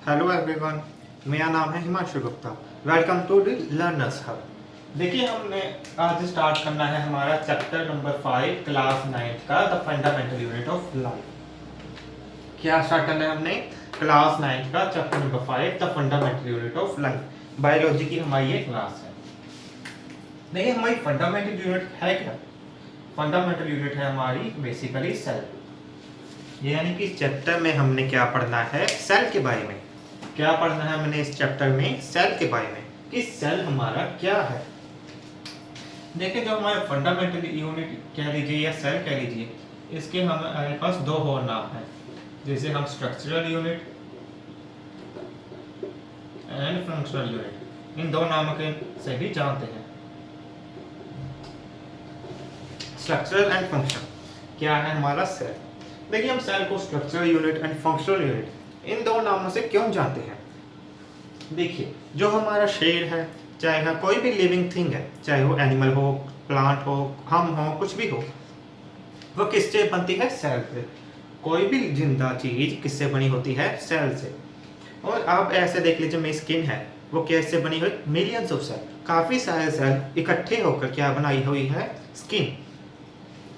Hello everyone, मेरा नाम है Himanshu Gupta. Welcome to the learners hub. देखिए, हमने आज स्टार्ट करना है हमारा चैप्टर नंबर 5 क्लास 9 का the fundamental unit of life. क्या स्टार्ट करना है हमने? क्लास 9 का chapter number 5 the fundamental unit of life. Biology की हमारी ये क्लास है। देखिए, हमारी फंडामेंटल यूनिट है क्या? फंडामेंटल यूनिट है हमारी बेसिकली सेल। यानी कि इस चैप्टर में हमने क्या पढ़ना है? सेल के बारे में। क्या पढ़ना है हमने इस चैप्टर में? सेल के बारे में कि सेल हमारा क्या है। देखिए, जो हमारा फंडामेंटल यूनिट कह लीजिए या सेल कह लीजिए, इसके हमारे पास दो और नाम है। जैसे हम structural unit and functional unit, इन दो नामों के से भी जानते हैं। स्ट्रक्चरल एंड फंक्शन क्या है हमारा सेल। देखिए, हम सेल को structural unit and functional unit इन दो नामों से क्यों जानते हैं? देखिए, जो हमारा शरीर है, चाहे वह कोई भी लिविंग थिंग है, चाहे वो एनिमल हो, प्लांट हो, हम हो, कुछ भी हो, वो किससे बनती है? सेल से। कोई भी जिंदा चीज किससे बनी होती है? सेल से। और आप ऐसे देख लीजिए, मेरी स्किन है, वो कैसे बनी हुई? मिलियंस ऑफ सेल, काफी सारे सेल इकट्ठे होकर क्या बनाई हुई है? स्किन।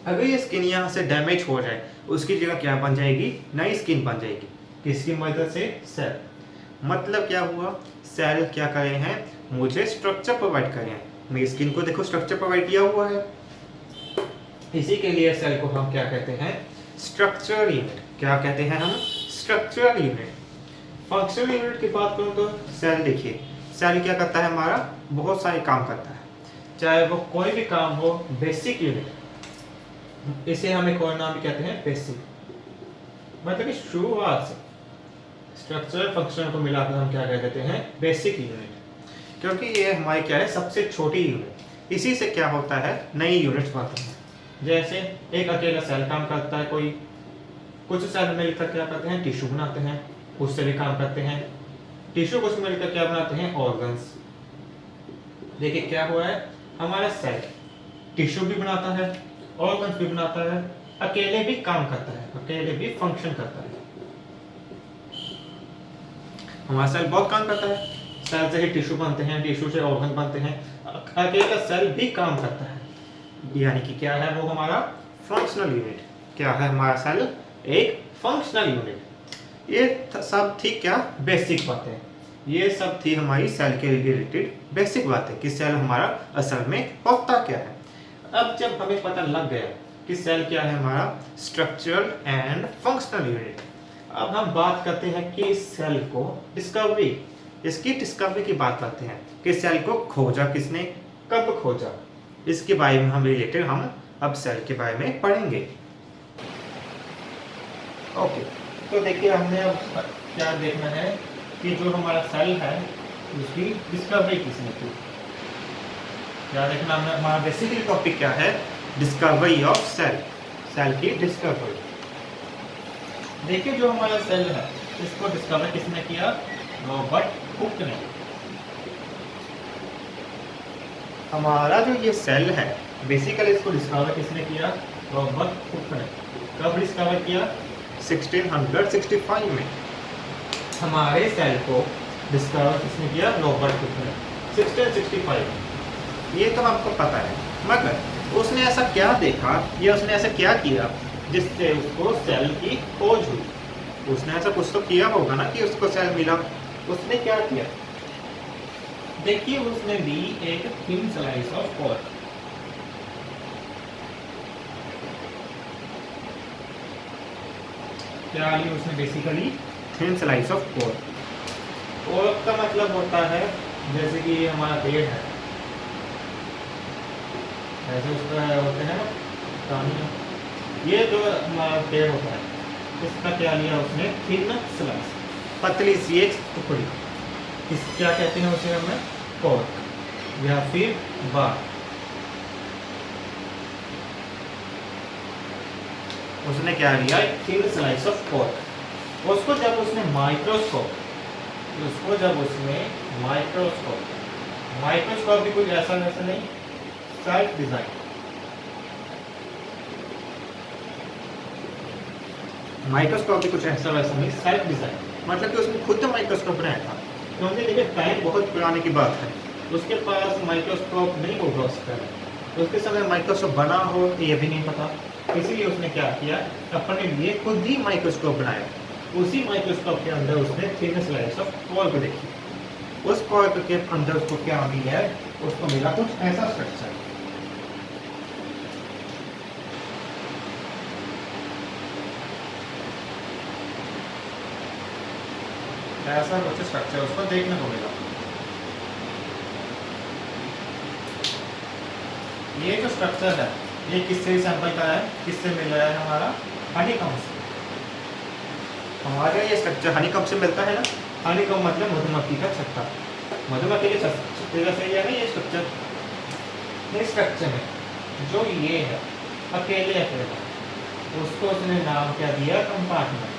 अगर ये स्किन यहाँ से डैमेज हो जाए, उसकी जगह क्या बन जाएगी? नई स्किन बन जाएगी। किसकी मदद से? सेल। मतलब क्या हुआ? सेल क्या कर रहे हैं? मुझे स्ट्रक्चर प्रोवाइड कर रहे हैं। मेरी स्किन को देखो, स्ट्रक्चर प्रोवाइड किया हुआ है। इसी के लिए सेल को हम क्या कहते हैं? Structural unit. क्या कहते हैं हम? Structural unit. फंक्शनल यूनिट की बात करूं तो सेल, देखिए, सेल क्या करता है हमारा? बहुत सारे काम करता है। चाहे वो कोई भी काम हो, बेसिक यूनिट, इसे हम एक और नाम भी कहते हैं बेसिक। मतलब कि शुरुआत से स्ट्रक्चरल फंक्शन को मिलाकर हम क्या कह देते हैं? Basic unit. क्योंकि ये हमारी क्या है? सबसे छोटी यूनिट। इसी से क्या होता है? नई यूनिट बनती है। जैसे एक अकेला सेल काम करता है, कोई कुछ सेल मिलकर क्या करते हैं? टिश्यू बनाते हैं, उससे भी काम करते हैं। टिश्यू कुछ मिलकर क्या बनाते हैं? ऑर्गन्स। देखिए क्या हुआ है, हमारा सेल टिश्यू भी बनाता है, ऑर्गन्स भी बनाता है, अकेले भी काम करता है, अकेले भी फंक्शन करता है। हमारा सेल बहुत काम करता है। सेल से ही टिश्यू बनते हैं, टिश्यू से ऑर्गन बनते हैं, अकेला सेल भी काम करता है। यानी कि क्या है वो हमारा? Functional unit. क्या है हमारा सेल? एक फंक्शनल यूनिट। ये सब थी क्या? बेसिक बातें। ये सब थी हमारी सेल के रिलेटेड बेसिक बातें कि सेल हमारा असल में होता क्या है। अब जब हमें पता लग गया कि सेल क्या है हमारा, स्ट्रक्चरल एंड फंक्शनल यूनिट, अब हम बात करते हैं कि इस सेल को डिस्कवरी, इसकी डिस्कवरी की बात करते हैं कि सेल को खोजा किसने, कब खोजा। इसके बारे में हम रिलेटेड हम अब सेल के बारे में पढ़ेंगे। ओके, तो देखिए, हमने अब क्या देखना है कि जो हमारा सेल है उसकी डिस्कवरी किसने की। क्या देखना हमने? हमारा बेसिकली टॉपिक क्या है? डिस्कवरी ऑफ सेल, सेल की डिस्कवरी। देखिए, जो हमारा सेल है इसको डिस्कवर किसने किया? रॉबर्ट हुक ने। हमारा जो ये सेल है, बेसिकली इसको डिस्कवर किसने किया? रॉबर्ट हुक ने। कब डिस्कवर किया? 1665 में। हमारे सेल को डिस्कवर किसने किया? रॉबर्ट हुक ने, 1665 में। ये तो हमको पता है, मगर उसने ऐसा क्या देखा या उसने ऐसा क्या किया जिससे उसको सेल की खोज हुई? उसने ऐसा कुछ तो किया होगा ना कि उसको सेल मिला। उसने क्या किया? देखिए, उसने ली एक थिन स्लाइस ऑफ कॉर्क। क्या ली उसने? Basically thin slice of cork. Cork का मतलब होता है जैसे कि हमारा पेड़ है, ऐसे उसका होते हैं कहानियाँ। ये जो हमारा पेड़ होता है, इसका क्या लिया उसने? थिन स्लाइस, पतली सी एक टुकड़ी। इस क्या कहते हैं उसे हमें? कॉर्क या फिर बार। उसने क्या लिया? एक थिन स्लाइस ऑफ कॉर्क। उसको जब उसने माइक्रोस्कोप भी कुछ ऐसा वैसा नहीं, सेल्फ डिजाइन। माइक्रोस्कोप भी कुछ ऐसा वैसा नहीं, सेल्फ डिजाइन। मतलब कि उसने खुद तो माइक्रोस्कोप बनाया था, क्योंकि देखिए टाइम बहुत पुराने की बात है, उसके पास माइक्रोस्कोप नहीं होगा उसका, उसके समय माइक्रोस्कोप बना हो ये भी नहीं पता, इसीलिए उसने क्या किया, अपने लिए खुद ही माइक्रोस्कोप बनाया। उसी माइक्रोस्कोप के अंदर उसने थिन स्लाइस ऑफ कॉर्क देखी, उस कॉर्क के अंदर उसको क्या मिला है, उसको मिला कुछ ऐसा स्ट्रक्चर। ऐसा कुछ स्ट्रक्चर उसको देखने को मिला। ये जो स्ट्रक्चर है ये किससे सैंपल का है, किससे मिल रहा है, हमारा हनीकॉम्ब से। हमारे ये स्ट्रक्चर हनीकॉम्ब से मिलता है ना, हनीकॉम्ब मतलब मधुमक्खी का छत्ता, मधुमक्खी के छत्ते का सही है ना ये स्ट्रक्चर। इस स्ट्रक्चर में जो ये है अकेले अकेला, उसको उसने नाम क्या दिया, कंपार्टमेंट।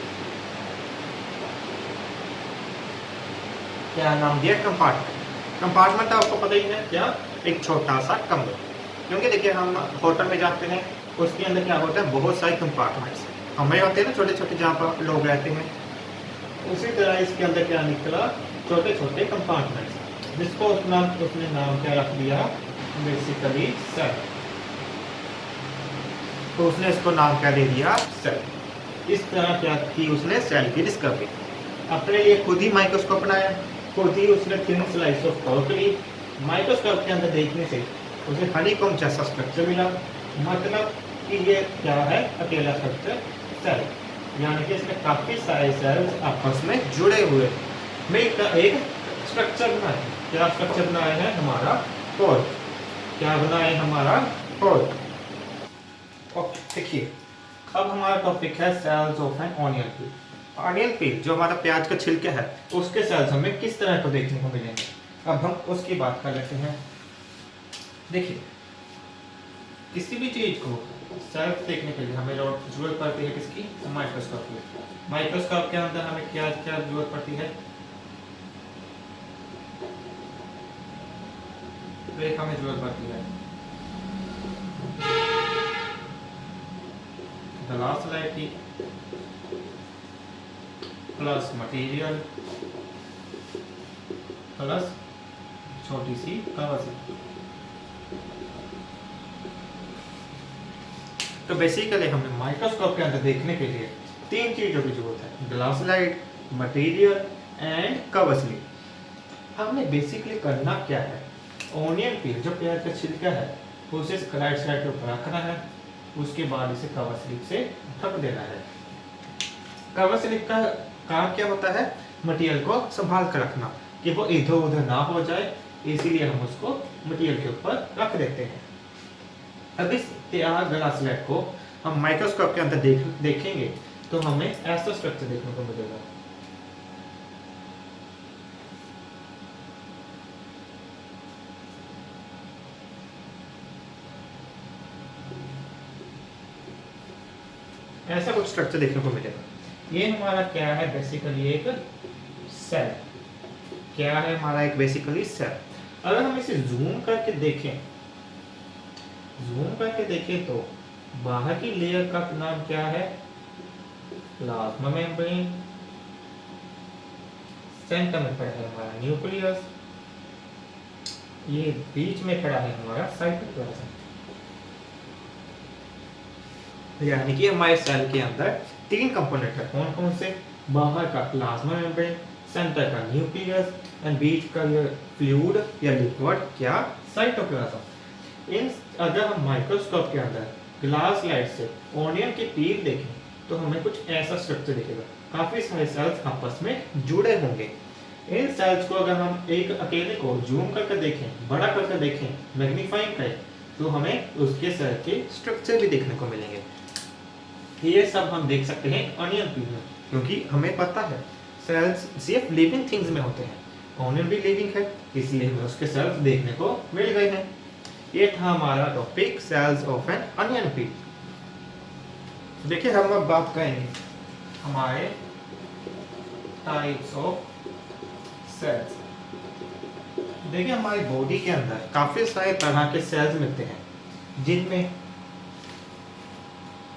क्या नाम दिया, कंपार्टमेंट। कंपार्टमेंट आपको पता ही है क्या, एक छोटा सा कमरा, क्योंकि देखिए हम होटल में जाते हैं उसके अंदर क्या होता है, बहुत सारे कंपार्टमेंट्स कमरे होते हैं ना, छोटे छोटे, जहाँ पर लोग रहते हैं। उसी तरह इसके अंदर क्या निकला, छोटे छोटे कंपार्टमेंट्स, जिसको उसने नाम क्या रख दिया, बेसिकली सेल। तो उसने इसको नाम क्या दे दिया, सेल। इस तरह क्या की उसने सेल की डिस्कवरी, अपने लिए खुद ही माइक्रोस्कोप बनाया, खुद ही उसने थिन स्लाइस ऑफ कॉर्क ली, माइक्रोस्कोप के अंदर देखने से उसे हनीकॉम्ब जैसा स्ट्रक्चर मिला, मतलब कि ये क्या है, अकेला स्ट्रक्चर सेल, यानी कि इसमें काफी सारे सेल्स आपस में जुड़े हुए मिलकर एक स्ट्रक्चर बनाए। क्या स्ट्रक्चर बनाया है, हमारा कॉर्क। क्या बनाए, हमारा कॉर्क। ओके देखिए, अब हमारा टॉपिक है cells of an onion peel. Onion peel जो हमारा प्याज का छिलका है, उसके सेल्स हमें किस तरह को देखने को मिलेंगे, अब हम उसकी बात कर लेते हैं। देखिए, किसी भी चीज को सेल्फ देखने के लिए हमें जरूरत पड़ती है किसकी, माइक्रोस्कोप की। माइक्रोस्कोप के अंदर हमें क्या क्या जरूरत पड़ती है, तो एक हमें जरूरत पड़ती है ग्लास लाइट की, प्लस मटेरियल, प्लस छोटी सी कवर स्लिप। तो बेसिकली हमें माइक्रोस्कोप के अंदर देखने के लिए तीन चीजों की जरूरत है, glass light, material and cover slip. हमने बेसिकली करना क्या है, ऑनियन पील जो प्याज का छिलका है उसे राइट साइड के ऊपर रखना है, उसके बाद इसे कवर स्लिप से ढक देना है। कवर स्लिप का काम क्या होता है, मटेरियल को संभाल कर रखना कि वो इधर उधर ना हो जाए, इसीलिए हम उसको मटेरियल के ऊपर रख देते हैं। अब इस तैयार ग्लास लाइट को हम माइक्रोस्कोप के अंदर देखेंगे तो हमें ऐसा स्ट्रक्चर देखने को मिलेगा। ऐसा कुछ स्ट्रक्चर देखने को मिलेगा। ये हमारा क्या है, बेसिकली एक सेल। क्या है हमारा, एक बेसिकली सेल। अगर हम इसे जूम करके देखें तो बाहर की लेयर का नाम क्या है, प्लाज्मा मेम्ब्रेन, सेंटर में खड़ा है हमारा न्यूक्लियस, ये बीच में खड़ा है हमारा साइटोप्लाज्म। यानी कि हमारे सेल के अंदर तीन कंपोनेंट है, कौन कौन से, बाहर का प्लाज्मा मेम्ब्रेन, सेंटर का न्यूक्लियस एंड बीच का ये फ्लूइड या लिक्विड क्या, साइटोप्लाज्म। इन अगर हम माइक्रोस्कोप के अंदर ग्लास लाइट से ऑनियन की पील देखें तो हमें कुछ ऐसा स्ट्रक्चर दिखेगा, काफी सारे सेल्स आपस में जुड़े होंगे। इन सेल्स को अगर हम एक अकेले को जूम करके देखें, बड़ा करके देखें, मैग्नीफाइंग करें, तो हमें उसके सेल के स्ट्रक्चर भी देखने को मिलेंगे। ये सब हम देख सकते हैं ऑनियन पील में, क्योंकि हमें पता है सेल्स सिर्फ लिविंग थिंग्स में होते हैं, ऑनियन भी लिविंग है, इसलिए हमें उसके सेल्स देखने को मिल गए हैं। ये था हमारा topic, cells of an onion peel. देखिए, हम अब बात करेंगे हमारे टाइप्स ऑफ सेल्स। देखिए, हमारी बॉडी के अंदर काफी सारे तरह के सेल्स मिलते हैं, जिनमें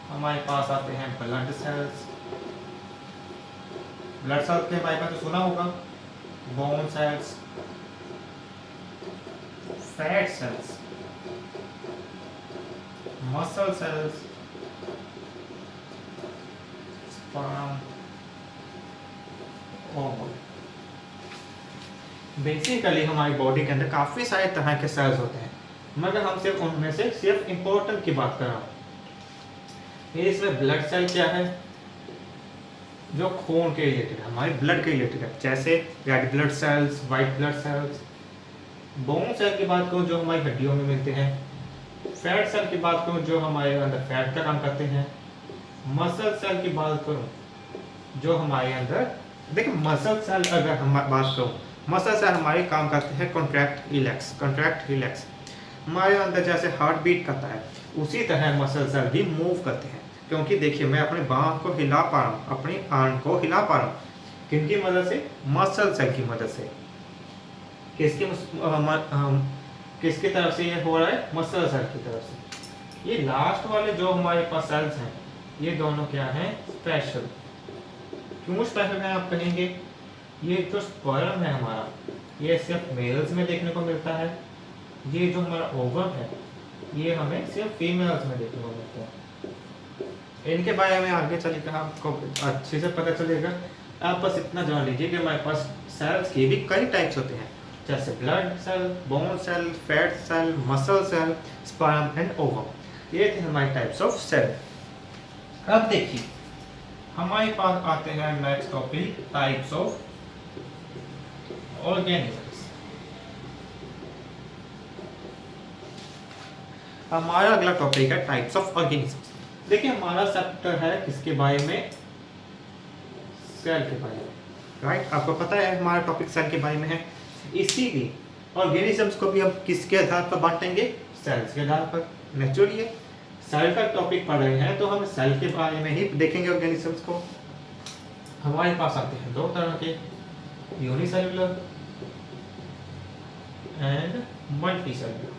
हमारे पास आते हैं ब्लड सेल्स, ब्लड सेल्स के बारे में तो सुना होगा, bone cells, fat cells, muscle cells, sperm, ovum. Basically हमारी बॉडी के अंदर काफी सारे तरह के सेल्स होते हैं, मगर हम सिर्फ उनमें से सिर्फ इंपॉर्टेंट की बात कर रहा हूँ। इसमें ब्लड सेल क्या है, जो खून के रिलेटेड है, हमारे ब्लड के रिलेटेड है, जैसे red blood cells, white blood cells. Bone cell की बात करूँ जो हमारी हड्डियों में मिलते हैं। फैट सेल की बात करूँ जो हमारे अंदर फैट का काम करते हैं। मसल सेल की बात करूँ जो हमारे अंदर, देखिए मसल सेल अगर हम बात करूँ, मसल सेल हमारे काम करते हैं कॉन्ट्रैक्ट रिलैक्स, कॉन्ट्रैक्ट रिलैक्स। हमारे अंदर जैसे हार्ट बीट करता है उसी तरह मसल सेल भी मूव करते हैं। क्योंकि देखिए मैं अपने बाँह को हिला पा रहा हूँ, अपनी आर्म को हिला पा रहा हूँ, किनकी मदद से, मसल सेल की मदद से। किसकी तरफ से ये हो रहा है, मसल सेल की तरफ से। ये लास्ट वाले जो हमारे पास सेल्स हैं ये दोनों क्या हैं, स्पेशल। क्यों स्पेशल है आप कहेंगे, ये जो स्पर्म है हमारा ये सिर्फ मेल्स में देखने को मिलता है, ये जो हमारा ओवम है ये हमें सिर्फ फीमेल्स में देखने को मिलता है। इनके बारे में आगे चलेगा आपको अच्छे से पता चलेगा। आप बस इतना जान लीजिए कि हमारे पास सेल्स के भी कई टाइप्स होते हैं, जैसे blood cell, bone cell, fat cell, muscle cell, sperm and ovum. ये थे हमारे टाइप्स ऑफ सेल। अब देखिए हमारे पास आते हैं next topic, types of organisms. हमारा अगला टॉपिक है टाइप्स ऑफ ऑर्गेनिजम्स। देखिए हमारा चैप्टर है किसके बारे में, सेल के बारे में, राइट। आपको पता है हमारा टॉपिक सेल के बारे में है, इसीलिए ऑर्गेनिजम्स को भी हम किसके आधार पर बांटेंगे, सेल्स के आधार पर। नेचुरली सेल का टॉपिक पढ़ रहे हैं तो हम सेल के बारे में ही देखेंगे ऑर्गेनिजम्स को। हमारे पास आते हैं दो तरह के, यूनिसेल्युलर एंड मल्टीसेल्युलर।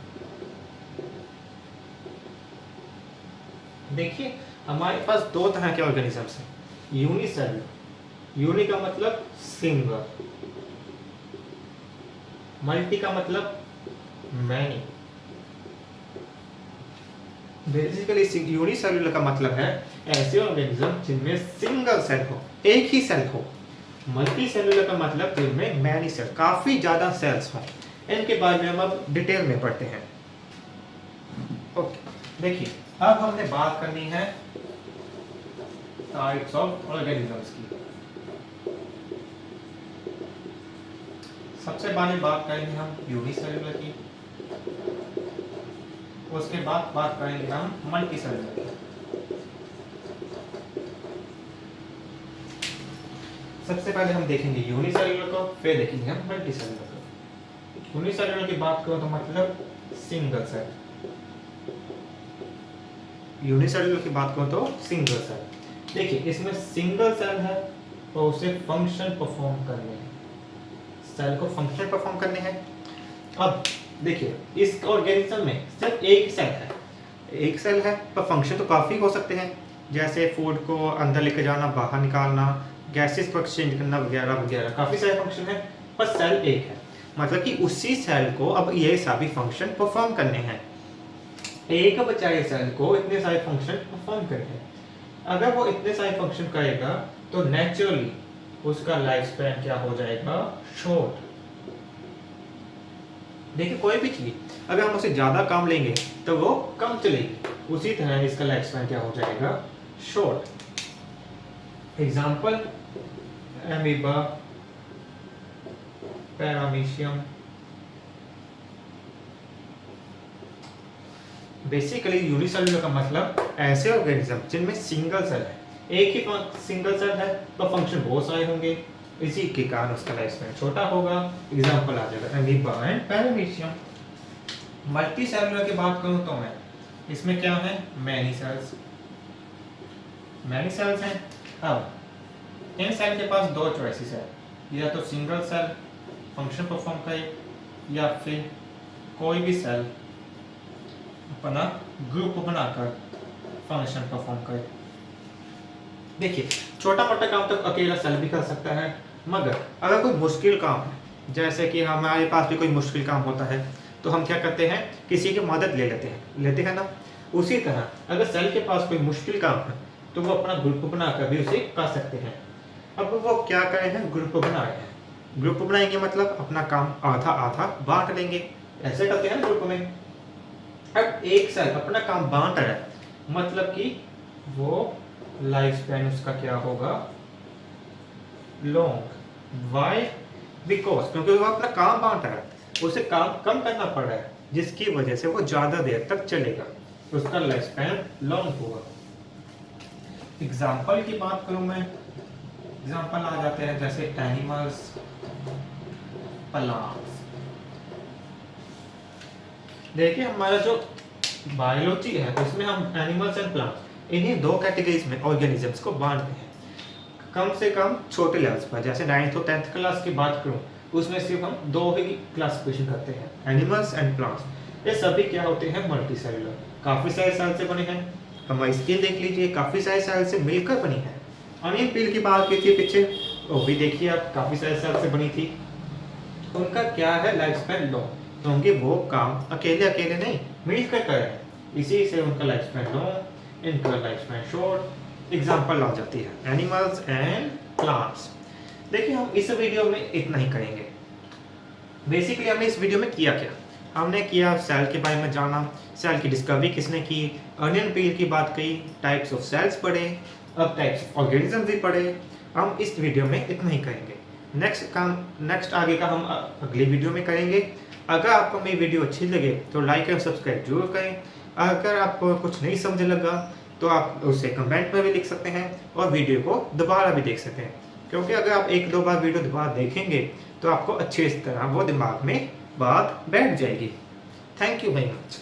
देखिए हमारे पास दो तरह के ऑर्गेनिजम्स हैं, यूनिसेल्युलर, यूनि का मतलब सिंगल, मल्टी का मतलब मैनी। बेसिकली यूनिसेल्युलर का मतलब है ऐसे ऑर्गेनिज्म जिनमें सिंगल सेल हो, एक ही सेल हो। मल्टी सेल्युलर का मतलब जिनमें मैनी सेल, काफी ज्यादा सेल्स हों। इनके बारे में हम अब डिटेल में पढ़ते हैं। ओके देखिए अब हमने बात करनी है टाइप्स ऑफ ऑर्गेनिजम्स की। सबसे पहले बात करेंगे हम यूनिसेल्युलर की, उसके बाद बात करेंगे हम मल्टीसेल्युलर की। सबसे पहले हम देखेंगे यूनिसेल्युलर को, फिर देखेंगे हम मल्टीसेल्युलर को। यूनिसेल्युलर की बात करो तो मतलब सिंगल सेल, यूनिसेल्युलर की बात करो तो सिंगल सेल। देखिए इसमें सिंगल सेल है तो उसे फंक्शन परफॉर्म करने हैं, सेल को फंक्शन परफॉर्म करने हैं। अब देखिए इस ऑर्गेनिज्म में सिर्फ एक सेल है, एक सेल है पर फंक्शन तो काफ़ी हो सकते हैं, जैसे फूड को अंदर लेके जाना, बाहर निकालना, गैसेस को एक्सचेंज करना वगैरह वगैरह, काफ़ी सारे फंक्शन हैं, पर सेल एक है। मतलब कि उसी सेल को अब ये सभी फंक्शन परफॉर्म करने हैं, एक बचाए सेल को इतने सारे फंक्शन परफॉर्म करने हैं। अगर वो इतने सारे फंक्शन करेगा तो नेचुरली उसका लाइफ स्पैन क्या हो जाएगा, शॉर्ट। देखिए कोई भी चीज अगर हम उसे ज्यादा काम लेंगे तो वो कम चलेगी, उसी तरह इसका लाइफ स्पैन क्या हो जाएगा, short. Example amoeba, paramecium. Basically unicellular का मतलब ऐसे ऑर्गेनिज्म जिनमें सिंगल सेल है, एक ही सिंगल सेल है तो फंक्शन बहुत सारे होंगे, इसी के कारण उसका लाइफ स्पैन छोटा होगा। एग्जांपल आ जाएगा amoeba and paramecium. Multi cellular की बात करूं तो मैं इसमें क्या है, मैनी सेल्स, मैनी सेल्स हैं। अब इन सेल के पास दो चॉइसेस है, या तो सिंगल सेल फंक्शन परफॉर्म करे या फिर कोई भी सेल अपना ग्रुप बनाकर फंक्शन परफॉर्म करे। देखिए छोटा मोटा काम तो अकेला सेल भी कर सकता है, मगर अगर कोई मुश्किल काम है, जैसे कि हमारे पास भी कोई मुश्किल काम होता है, तो हम क्या करते हैं, किसी की मदद लेते हैं ना। उसी तरह अगर सेल के पास कोई मुश्किल काम है तो वो अपना ग्रुप बनाकर भी उसे कर सकते हैं। अब वो क्या करे हैं, ग्रुप बनाए हैं। ग्रुप बनाएंगे मतलब अपना काम आधा आधा बांट लेंगे, ऐसे करते हैं ग्रुप में। अब एक सेल अपना काम बांट रहा है, मतलब कि वो लाइफ स्पैन उसका क्या होगा, लॉन्ग। वाई? बिकॉज क्योंकि वो अपना काम बांट रहा है, उसे काम कम करना पड़ रहा है, जिसकी वजह से वो ज्यादा देर तक चलेगा, तो उसका लाइफ स्पैन लॉन्ग होगा। एग्जाम्पल की बात करूं मैं, एग्जाम्पल आ जाते हैं जैसे एनिमल्स, प्लांट्स। देखिए हमारा जो बायोलॉजी है उसमें हम एनिमल्स एंड प्लांट्स इन्हीं दो कैटेगरीज में ऑर्गेनिजम्स को बांटते हैं, कम से कम छोटे लेवल्स पर। जैसे 9th और 10th क्लास की बात करूं, उसमें सिर्फ हम दो ही क्लासिफिकेशन करते हैं, एनिमल्स एंड प्लांट्स। ये सभी क्या होते हैं, मल्टी सेलुलर, काफी सारे सेल से बने हैं। हमारी स्किन देख लीजिए, काफी सारे सेल से मिलकर बनी है। अनियन पील की बात की थी पीछे, वो भी देखिए आप, काफी सारे सेल से बनी थी। उनका क्या है, लाइफ स्पैन लॉन्ग, क्योंकि वो काम अकेले अकेले नहीं मिलकर कर रहे हैं, इसी से उनका लाइफ स्पैन लॉन्ग, इनका लाइफ स्पैन शॉर्ट। एग्जाम्पल आ जाती है एनिमल्स एंड प्लांट्स। देखिए हम इस वीडियो में इतना ही करेंगे। बेसिकली हमने इस वीडियो में किया क्या, हमने किया सेल के बारे में जाना, सेल की डिस्कवरी किसने की, अनियन पील की बात की, टाइप्स ऑफ सेल्स पढ़े, अब टाइप्स ऑफ ऑर्गेनिज्म भी पढ़े। हम इस वीडियो में इतना ही करेंगे। नेक्स्ट आगे का हम अगली वीडियो में करेंगे। अगर आपको मेरी वीडियो अच्छी लगे तो लाइक और सब्सक्राइब जरूर करें। अगर आपको कुछ नहीं समझ लगा तो आप उसे कमेंट में भी लिख सकते हैं और वीडियो को दोबारा भी देख सकते हैं, क्योंकि अगर आप एक दो बार वीडियो दोबारा देखेंगे तो आपको अच्छी तरह वो दिमाग में बात बैठ जाएगी। Thank you very much.